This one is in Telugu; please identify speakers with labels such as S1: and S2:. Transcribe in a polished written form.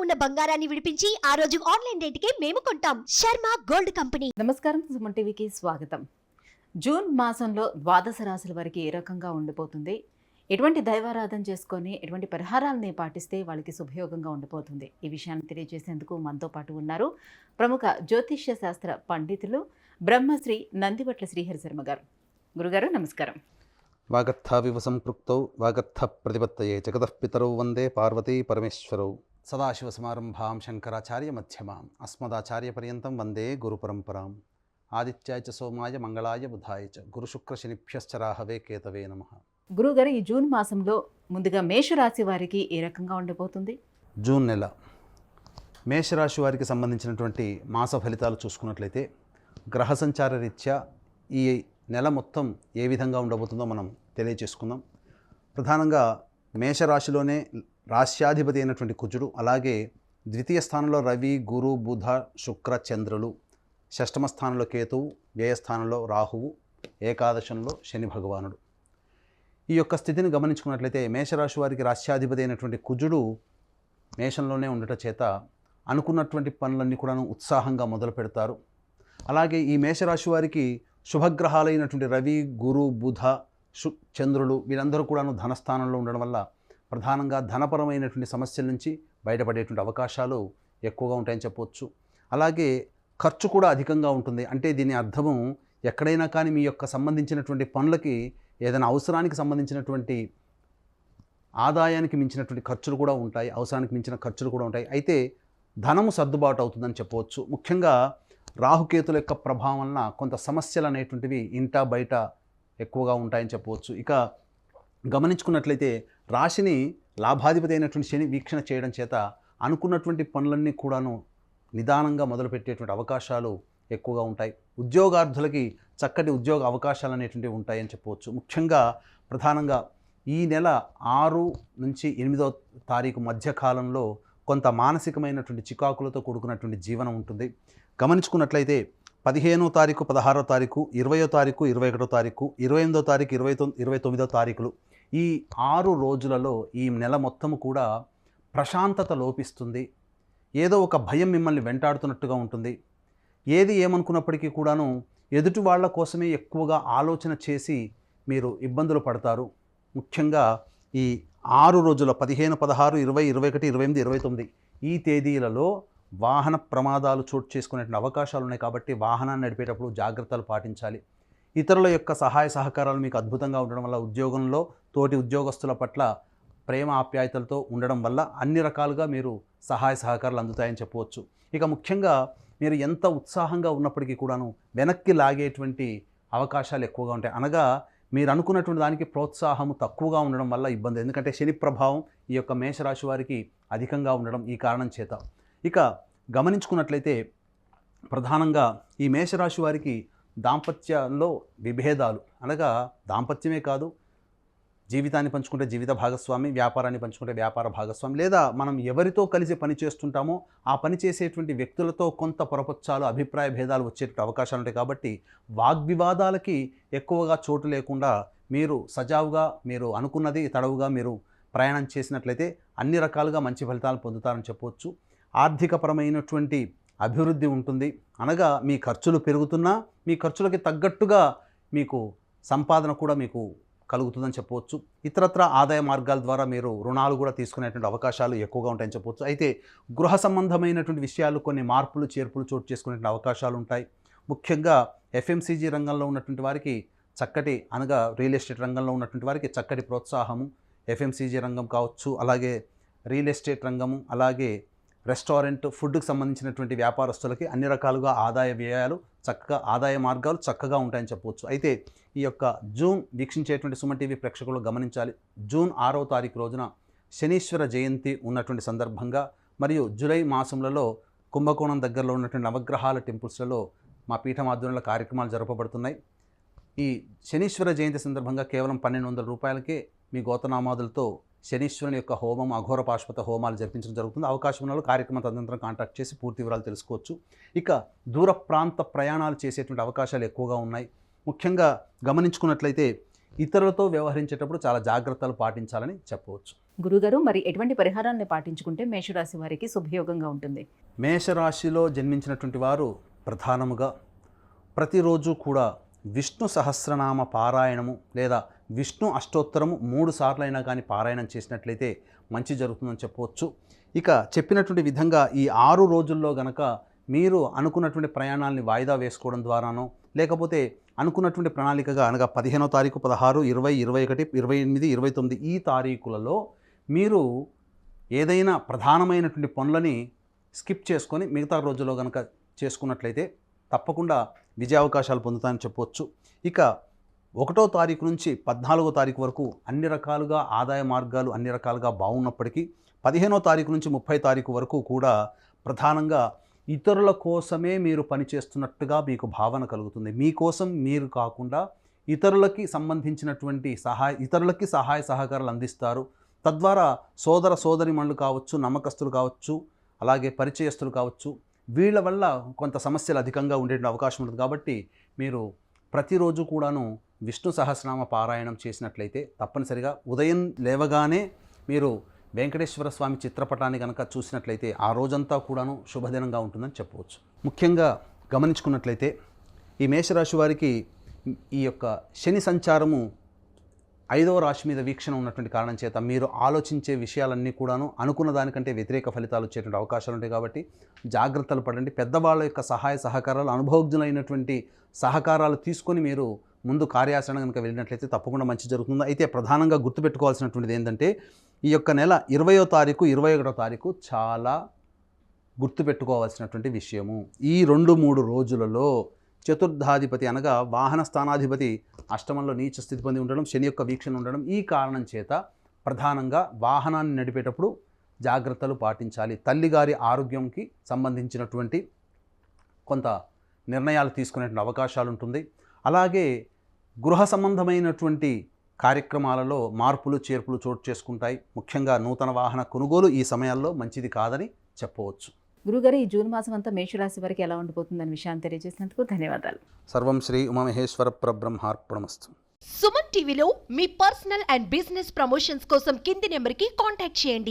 S1: ఉన్న బంగారాన్ని విడిపించి ఆ రోజు ఆన్లైన్ రేటుకే మేము కొంటాం. Sharma gold company.
S2: నమస్కారం, సుమన్ టీవీకి స్వాగతం. జూన్ మాసంలో ద్వాదశ రాశుల వారికి ఏ రకంగా ఉండిపోతుంది, ఎటువంటి దైవారాధన చేసుకొని ఎటువంటి పరిహారాలని పాటిస్తే వాళ్ళకి శుభయోగంగా ఉండిపోతుంది, ఈ విషయాన్ని తెలియజేసేందుకు మనతో పాటు ఉన్నారు ప్రముఖ జ్యోతిష్య శాస్త్ర పండితులు బ్రహ్మశ్రీ నందివట్ల శ్రీహరి శర్మ గారు. గురుగారు నమస్కారం.
S3: వాగర్థావివ సంపృక్తౌ వాగర్థ ప్రతిపత్తయే జగతః పితరౌ వందే పార్వతీ పరమేశ్వరౌ. సదాశివసమారంభాం శంకరాచార్య మధ్యమాం అస్మదాచార్య పర్యంతం వందే గురు పరంపరాం. ఆదిత్యాయ చ సోమాయ మంగళాయ బుధాయ చ గురుశుక్రశనిభ్యశ్చ రాహవే కేతవే నమః.
S2: గురుగారు, ఈ జూన్ మాసంలో ముందుగా మేషరాశి వారికి ఏ రకంగా ఉండిపోతుంది?
S3: జూన్ నెల మేషరాశి వారికి సంబంధించినటువంటి మాస ఫలితాలు చూసుకున్నట్లయితే గ్రహ సంచార రీత్యా ఈ నెల మొత్తం ఏ విధంగా ఉండబోతుందో మనం తెలియచేసుకుందాం. ప్రధానంగా మేషరాశిలోనే రాశ్యాధిపతి అయినటువంటి కుజుడు, అలాగే ద్వితీయ స్థానంలో రవి, గురు, బుధ, శుక్ర, చంద్రులు, షష్టమ స్థానంలో కేతువు, వ్యయస్థానంలో రాహువు, ఏకాదశంలో శని భగవానుడు. ఈ యొక్క స్థితిని గమనించుకున్నట్లయితే మేషరాశి వారికి రాశ్యాధిపతి అయినటువంటి కుజుడు మేషంలోనే ఉండటం చేత అనుకున్నటువంటి పనులన్నీ కూడా ఉత్సాహంగా మొదలు పెడతారు. అలాగే ఈ మేషరాశి వారికి శుభగ్రహాలైనటువంటి రవి, గురు, బుధ, చంద్రులు వీరందరూ కూడాను ధనస్థానంలో ఉండడం వల్ల ప్రధానంగా ధనపరమైనటువంటి సమస్యల నుంచి బయటపడేటువంటి అవకాశాలు ఎక్కువగా ఉంటాయని చెప్పవచ్చు. అలాగే ఖర్చు కూడా అధికంగా ఉంటుంది. అంటే దీని అర్థము ఎక్కడైనా కానీ మీ యొక్క సంబంధించినటువంటి పనులకి ఏదైనా అవసరానికి సంబంధించినటువంటి ఆదాయానికి మించినటువంటి ఖర్చులు కూడా ఉంటాయి, అవసరానికి మించిన ఖర్చులు కూడా ఉంటాయి. అయితే ధనము సర్దుబాటు అవుతుందని చెప్పవచ్చు. ముఖ్యంగా రాహుకేతుల యొక్క ప్రభావం వలన కొంత సమస్యలు అనేటువంటివి ఇంటా బయట ఎక్కువగా ఉంటాయని చెప్పవచ్చు. ఇక గమనించుకున్నట్లయితే రాశిని లాభాధిపతి అయినటువంటి శని వీక్షణ చేయడం చేత అనుకున్నటువంటి పనులన్నీ కూడాను నిదానంగా మొదలుపెట్టేటువంటి అవకాశాలు ఎక్కువగా ఉంటాయి. ఉద్యోగార్థులకి చక్కటి ఉద్యోగ అవకాశాలు అనేటువంటివి ఉంటాయని చెప్పవచ్చు. ముఖ్యంగా ప్రధానంగా ఈ నెల 6 నుంచి 8వ తారీఖు మధ్య కాలంలో కొంత మానసికమైనటువంటి చికాకులతో కూడుకున్నటువంటి జీవనం ఉంటుంది. గమనించుకున్నట్లయితే 15వ తారీఖు, 16వ తారీఖు, 20వ తారీఖు, 21వ తారీఖు, 28వ తారీఖు, 29వ తారీఖులు, ఈ 6 రోజులలో ఈ నెల మొత్తము కూడా ప్రశాంతత లోపిస్తుంది. ఏదో ఒక భయం మిమ్మల్ని వెంటాడుతున్నట్టుగా ఉంటుంది. ఏది ఏమనుకున్నప్పటికీ కూడాను ఎదుటి వాళ్ళ కోసమే ఎక్కువగా ఆలోచన చేసి మీరు ఇబ్బందులు పడతారు. ముఖ్యంగా ఈ 6 రోజుల 15, 16, 20, 21, 28, 29 ఈ తేదీలలో వాహన ప్రమాదాలు చోటు చేసుకునే అవకాశాలు ఉన్నాయి. కాబట్టి వాహనాన్ని నడిపేటప్పుడు జాగ్రత్తలు పాటించాలి. ఇతరుల యొక్క సహాయ సహకారాలు మీకు అద్భుతంగా ఉండడం వల్ల, ఉద్యోగంలో తోటి ఉద్యోగస్తుల పట్ల ప్రేమ ఆప్యాయతలతో ఉండడం వల్ల అన్ని రకాలుగా మీరు సహాయ సహకారాలు అందుతాయని చెప్పవచ్చు. ఇక ముఖ్యంగా మీరు ఎంత ఉత్సాహంగా ఉన్నప్పటికీ కూడాను వెనక్కి లాగేటువంటి అవకాశాలు ఎక్కువగా ఉంటాయి. అనగా మీరు అనుకున్నటువంటి దానికి ప్రోత్సాహము తక్కువగా ఉండడం వల్ల ఇబ్బంది. ఎందుకంటే శని ప్రభావం ఈ యొక్క మేషరాశి వారికి అధికంగా ఉండడం ఈ కారణం చేత. ఇక గమనించుకున్నట్లయితే ప్రధానంగా ఈ మేషరాశి వారికి దాంపత్యంలో విభేదాలు, అనగా దాంపత్యమే కాదు, జీవితాన్ని పంచుకుంటే జీవిత భాగస్వామి, వ్యాపారాన్ని పంచుకుంటే వ్యాపార భాగస్వామి, లేదా మనం ఎవరితో కలిసి పని చేస్తుంటామో ఆ పని చేసేటువంటి వ్యక్తులతో కొంత పొరపచ్చాలు, అభిప్రాయ భేదాలు వచ్చేటువంటి అవకాశాలు ఉంటాయి. కాబట్టి వాగ్వివాదాలకి ఎక్కువగా చోటు లేకుండా మీరు సజావుగా మీరు అనుకున్నది తడవుగా మీరు ప్రయాణం చేసినట్లయితే అన్ని రకాలుగా మంచి ఫలితాలు పొందుతారని చెప్పవచ్చు. ఆర్థికపరమైనటువంటి అభివృద్ధి ఉంటుంది. అనగా మీ ఖర్చులు పెరుగుతున్నా మీ ఖర్చులకి తగ్గట్టుగా మీకు సంపాదన కూడా మీకు కలుగుతుందని చెప్పవచ్చు. ఇతరత్ర ఆదాయ మార్గాల ద్వారా మీరు రుణాలు కూడా తీసుకునేటువంటి అవకాశాలు ఎక్కువగా ఉంటాయని చెప్పవచ్చు. అయితే గృహ సంబంధమైనటువంటి విషయాలు కొన్ని మార్పులు చేర్పులు చోటు చేసుకునేటువంటి అవకాశాలు ఉంటాయి. ముఖ్యంగా ఎఫ్ఎంసీజీ రంగంలో ఉన్నటువంటి వారికి చక్కటి, అనగా రియల్ ఎస్టేట్ రంగంలో ఉన్నటువంటి వారికి చక్కటి ప్రోత్సాహము, ఎఫ్ఎంసీజీ రంగం కావచ్చు, అలాగే రియల్ ఎస్టేట్ రంగము, అలాగే రెస్టారెంట్, ఫుడ్కి సంబంధించినటువంటి వ్యాపారస్తులకి అన్ని రకాలుగా ఆదాయ వ్యయాలు చక్కగా, ఆదాయ మార్గాలు చక్కగా ఉంటాయని చెప్పవచ్చు. అయితే ఈ యొక్క జూన్ వీక్షించేటువంటి సుమన్ టీవీ ప్రేక్షకులు గమనించాలి. జూన్ 6వ తారీఖు రోజున శనీశ్వర జయంతి ఉన్నటువంటి సందర్భంగా మరియు జూలై మాసంలో కుంభకోణం దగ్గరలో ఉన్నటువంటి నవగ్రహాల టెంపుల్స్లలో మా పీఠం ఆధ్వర్యంలో కార్యక్రమాలు జరపబడుతున్నాయి. ఈ శనీశ్వర జయంతి సందర్భంగా కేవలం 1200 రూపాయలకే మీ గోతనామాదులతో శనీశ్వరుని యొక్క హోమం, అఘోర పాశుపత హోమాలు జరిపించడం జరుగుతుంది. అవకాశం ఉన్న కార్యక్రమం తదనంతరం కాంటాక్ట్ చేసి పూర్తి వివరాలు తెలుసుకోవచ్చు. ఇక దూర ప్రాంత ప్రయాణాలు చేసేటువంటి అవకాశాలు ఎక్కువగా ఉన్నాయి. ముఖ్యంగా గమనించుకున్నట్లయితే ఇతరులతో వ్యవహరించేటప్పుడు చాలా జాగ్రత్తలు పాటించాలని చెప్పవచ్చు.
S2: గురుగారు, మరి ఎటువంటి పరిహారాలను పాటించుకుంటే మేషరాశి వారికి శుభయోగంగా ఉంటుంది?
S3: మేషరాశిలో జన్మించినటువంటి వారు ప్రధానముగా ప్రతిరోజు కూడా విష్ణు సహస్రనామ పారాయణము లేదా విష్ణు అష్టోత్తరము 3 సార్లు అయినా కానీ పారాయణం చేసినట్లయితే మంచి జరుగుతుందని చెప్పవచ్చు. ఇక చెప్పినటువంటి విధంగా ఈ 6 రోజుల్లో గనక మీరు అనుకున్నటువంటి ప్రయాణాలని వాయిదా వేసుకోవడం ద్వారానో లేకపోతే అనుకున్నటువంటి ప్రణాళికగా అనగా 15వ తారీఖు, 16, 20, 21, 28, 29 ఈ తారీఖులలో మీరు ఏదైనా ప్రధానమైనటువంటి పనులని స్కిప్ చేసుకొని మిగతా రోజుల్లో కనుక చేసుకున్నట్లయితే తప్పకుండా విజయావకాశాలు పొందుతాయని చెప్పవచ్చు. ఇక 1వ తారీఖు నుంచి 14వ తారీఖు వరకు అన్ని రకాలుగా ఆదాయ మార్గాలు అన్ని రకాలుగా బాగున్నప్పటికీ 15వ తారీఖు నుంచి 30వ తారీఖు వరకు కూడా ప్రధానంగా ఇతరుల కోసమే మీరు పనిచేస్తున్నట్టుగా మీకు భావన కలుగుతుంది. మీకోసం మీరు కాకుండా ఇతరులకి సంబంధించినటువంటి ఇతరులకి సహాయ సహకారాలు అందిస్తారు. తద్వారా సోదర సోదరిమణులు కావచ్చు, నమ్మకస్తులు కావచ్చు, అలాగే పరిచయస్తులు కావచ్చు, వీళ్ళ వల్ల కొంత సమస్యలు అధికంగా ఉండే అవకాశం ఉంటుంది. కాబట్టి మీరు ప్రతిరోజు కూడాను విష్ణు సహస్రనామ పారాయణం చేసినట్లయితే తప్పనిసరిగా ఉదయం లేవగానే మీరు వెంకటేశ్వర స్వామి చిత్రపటాన్ని కనుక చూసినట్లయితే ఆ రోజంతా కూడాను శుభదినంగా ఉంటుందని చెప్పవచ్చు. ముఖ్యంగా గమనించుకున్నట్లయితే ఈ మేషరాశి వారికి ఈ యొక్క శని సంచారము 5వ రాశి మీద వీక్షణ ఉన్నటువంటి కారణం చేత మీరు ఆలోచించే విషయాలన్నీ కూడాను అనుకున్న దానికంటే వ్యతిరేక ఫలితాలు వచ్చేటువంటి అవకాశాలు ఉంటాయి. కాబట్టి జాగ్రత్తలు పడండి. పెద్దవాళ్ళ యొక్క సహాయ సహకారాలు, అనుభవజ్ఞులైనటువంటి సహకారాలు తీసుకొని మీరు ముందు కార్యాచరణ కనుక వెళ్ళినట్లయితే తప్పకుండా మంచి జరుగుతుంది. అయితే ప్రధానంగా గుర్తుపెట్టుకోవాల్సినటువంటిది ఏంటంటే ఈ యొక్క నెల 20వ తారీఖు, 21వ తారీఖు చాలా గుర్తుపెట్టుకోవాల్సినటువంటి విషయము. ఈ 2-3 రోజులలో చతుర్థాధిపతి అనగా వాహన స్థానాధిపతి అష్టమంలో నీచ స్థితి పొంది ఉండడం, శని యొక్క వీక్షణ ఉండడం, ఈ కారణం చేత ప్రధానంగా వాహనాన్ని నడిపేటప్పుడు జాగ్రత్తలు పాటించాలి. తల్లిగారి ఆరోగ్యంకి సంబంధించినటువంటి కొంత నిర్ణయాలు తీసుకునేటువంటి అవకాశాలు ఉంటుంది. అలాగే గృహ సంబంధమైనటువంటి కార్యక్రమాలలో మార్పులు చేర్పులు చోటు చేసుకుంటాయి. ముఖ్యంగా నూతన వాహన కొనుగోలు ఈ సమయాల్లో మంచిది కాదని చెప్పవచ్చు.
S2: గురుగారు, ఈ జూన్ మాసం అంతా మేషరాశి వారికి ఎలా ఉండిపోతుందనే విషయాన్ని తెలియజేసినందుకు ధన్యవాదాలు.
S3: సర్వం శ్రీ ఉమామహేశ్వర పరబ్రహ్మార్పణమస్తు.
S1: సుమన్ టీవీలో మీ పర్సనల్ అండ్ బిజినెస్ ప్రమోషన్స్ కోసం కింది నెంబర్కి కాంటాక్ట్ చేయండి.